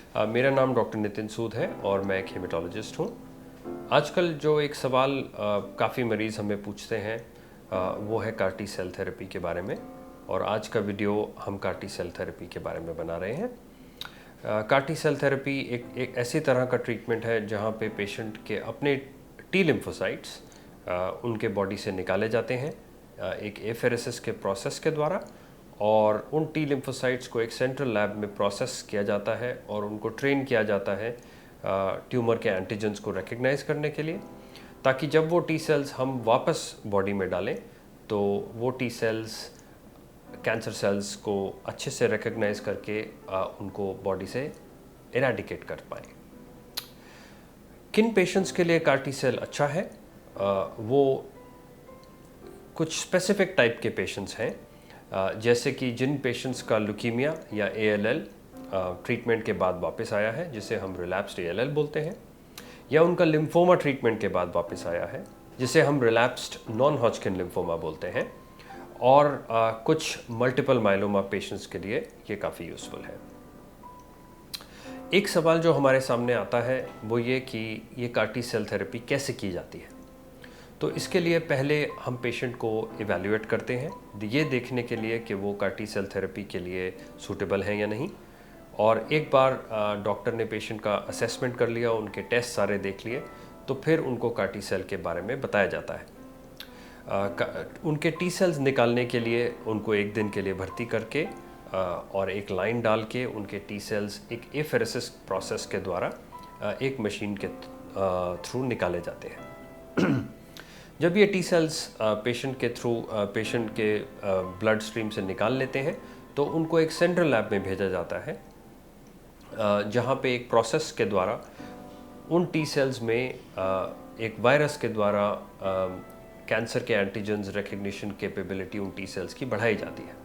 मेरा नाम डॉक्टर नितिन सूद है और मैं एक हेमेटोलॉजिस्ट हूँ। आजकल जो एक सवाल काफ़ी मरीज़ हमें पूछते हैं वो है कार टी सेल थेरेपी के बारे में, और आज का वीडियो हम कार टी सेल थेरेपी के बारे में बना रहे हैं। कार टी सेल थेरेपी एक ऐसी तरह का ट्रीटमेंट है जहाँ पे पेशेंट के अपने टी लिम्फोसाइट्स उनके बॉडी से निकाले जाते हैं एक एफेरेसिस के प्रोसेस के द्वारा, और उन टी लिम्फोसाइट्स को एक सेंट्रल लैब में प्रोसेस किया जाता है और उनको ट्रेन किया जाता है ट्यूमर के एंटीजेंस को रिकग्नाइज करने के लिए, ताकि जब वो टी सेल्स हम वापस बॉडी में डालें तो वो टी सेल्स कैंसर सेल्स को अच्छे से रिकग्नाइज करके उनको बॉडी से इरेडिकेट कर पाएँ। किन पेशेंट्स के लिए कार टी सेल अच्छा है? वो कुछ स्पेसिफिक टाइप के पेशेंट्स हैं, जैसे कि जिन पेशेंट्स का ल्यूकीमिया या ALL ट्रीटमेंट के बाद वापस आया है, जिसे हम रिलैप्स्ड ALL बोलते हैं, या उनका लिम्फोमा ट्रीटमेंट के बाद वापस आया है, जिसे हम रिलैप्स्ड नॉन हॉजकिन लिम्फोमा बोलते हैं, और कुछ मल्टीपल माइलोमा पेशेंट्स के लिए ये काफ़ी यूज़फुल है। एक सवाल जो हमारे सामने आता है वो ये कि ये कार टी सेल थेरेपी कैसे की जाती है। तो इसके लिए पहले हम पेशेंट को इवैल्यूएट करते हैं, ये देखने के लिए कि वो कार टी सेल थेरेपी के लिए सूटेबल हैं या नहीं। और एक बार डॉक्टर ने पेशेंट का असेसमेंट कर लिया, उनके टेस्ट सारे देख लिए, तो फिर उनको कार टी सेल के बारे में बताया जाता है। उनके टी सेल्स निकालने के लिए उनको एक दिन के लिए भर्ती करके और एक लाइन डाल के उनके टी सेल्स एक एफेरेसिस प्रोसेस के द्वारा एक मशीन के थ्रू निकाले जाते हैं। जब ये टी सेल्स पेशेंट के थ्रू पेशेंट के ब्लड स्ट्रीम से निकाल लेते हैं तो उनको एक सेंट्रल लैब में भेजा जाता है, जहाँ पे एक प्रोसेस के द्वारा उन टी सेल्स में एक वायरस के द्वारा कैंसर के एंटीजेंस रिकग्निशन कैपेबिलिटी उन टी सेल्स की बढ़ाई जाती है।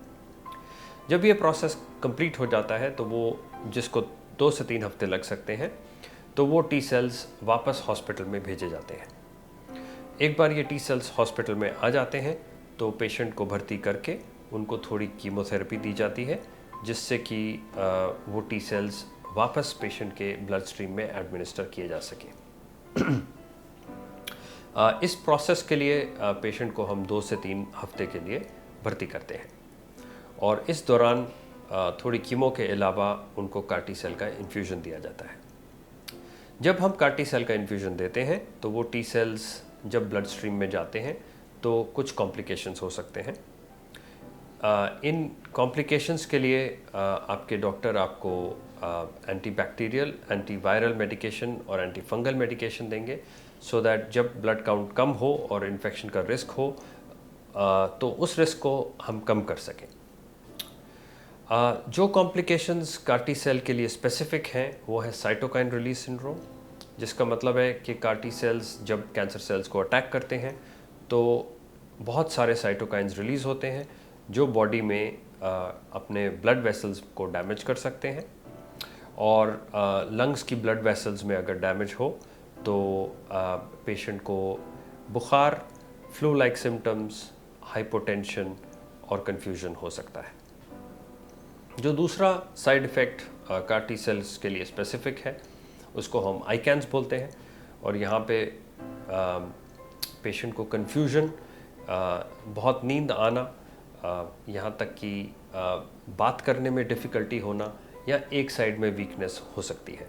जब ये प्रोसेस कंप्लीट हो जाता है तो वो, जिसको 2 से 3 हफ्ते लग सकते हैं, तो वो टी सेल्स वापस हॉस्पिटल में भेजे जाते हैं। एक बार ये टी सेल्स हॉस्पिटल में आ जाते हैं तो पेशेंट को भर्ती करके उनको थोड़ी कीमोथेरेपी दी जाती है, जिससे कि वो टी सेल्स वापस पेशेंट के ब्लड स्ट्रीम में एडमिनिस्टर किए जा सके। इस प्रोसेस के लिए पेशेंट को हम 2 से 3 हफ्ते के लिए भर्ती करते हैं, और इस दौरान थोड़ी कीमो के अलावा उनको कार टी सेल का इन्फ्यूज़न दिया जाता है। जब हम कार टी सेल का इन्फ्यूज़न देते हैं तो वो टी सेल्स जब ब्लड स्ट्रीम में जाते हैं तो कुछ कॉम्प्लिकेशंस हो सकते हैं। इन कॉम्प्लिकेशंस के लिए आपके डॉक्टर आपको एंटीबैक्टीरियल, एंटीवायरल मेडिकेशन और एंटीफंगल मेडिकेशन देंगे, सो दैट जब ब्लड काउंट कम हो और इन्फेक्शन का रिस्क हो तो उस रिस्क को हम कम कर सकें। जो कॉम्प्लिकेशंस कार टी सेल के लिए स्पेसिफिक हैं वो है साइटोकाइन रिलीज सिंड्रोम, जिसका मतलब है कि कार टी सेल्स जब कैंसर सेल्स को अटैक करते हैं तो बहुत सारे साइटोकाइंस रिलीज़ होते हैं जो बॉडी में अपने ब्लड वेसल्स को डैमेज कर सकते हैं, और लंग्स की ब्लड वेसल्स में अगर डैमेज हो तो पेशेंट को बुखार, फ्लू लाइक सिम्टम्स, हाइपोटेंशन और कन्फ्यूजन हो सकता है। जो दूसरा side effect car T cells के लिए स्पेसिफिक है उसको हम आइकैंस बोलते हैं, और यहाँ पे पेशेंट को कन्फ्यूजन, बहुत नींद आना, यहाँ तक कि बात करने में डिफ़िकल्टी होना या एक साइड में वीकनेस हो सकती है।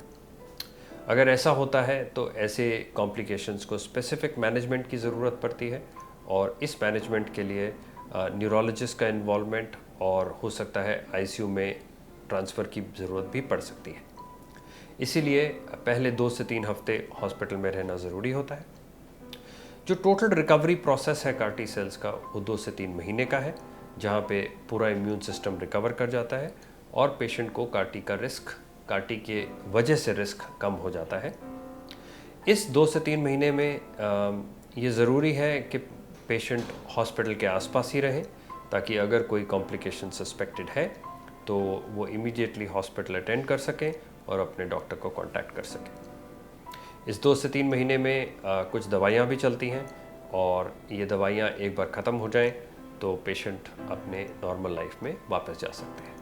अगर ऐसा होता है तो ऐसे कॉम्प्लिकेशंस को स्पेसिफिक मैनेजमेंट की ज़रूरत पड़ती है, और इस मैनेजमेंट के लिए न्यूरोलॉजिस्ट का इन्वॉल्वमेंट और हो सकता है ICU में ट्रांसफ़र की ज़रूरत भी पड़ सकती है। इसीलिए पहले 2 से 3 हफ्ते हॉस्पिटल में रहना ज़रूरी होता है। जो टोटल रिकवरी प्रोसेस है कार टी सेल्स का वो 2 से 3 महीने का है, जहाँ पे पूरा इम्यून सिस्टम रिकवर कर जाता है और पेशेंट को कार टी का रिस्क, कार टी के वजह से रिस्क कम हो जाता है। इस 2 से 3 महीने में ये ज़रूरी है कि पेशेंट हॉस्पिटल के आसपास ही रहे, ताकि अगर कोई कॉम्प्लिकेशन सस्पेक्टेड है तो वो इमीडिएटली हॉस्पिटल अटेंड कर सकें और अपने डॉक्टर को कांटेक्ट कर सकें। इस 2 से 3 महीने में कुछ दवाइयाँ भी चलती हैं, और ये दवाइयाँ एक बार ख़त्म हो जाएं तो पेशेंट अपने नॉर्मल लाइफ में वापस जा सकते हैं।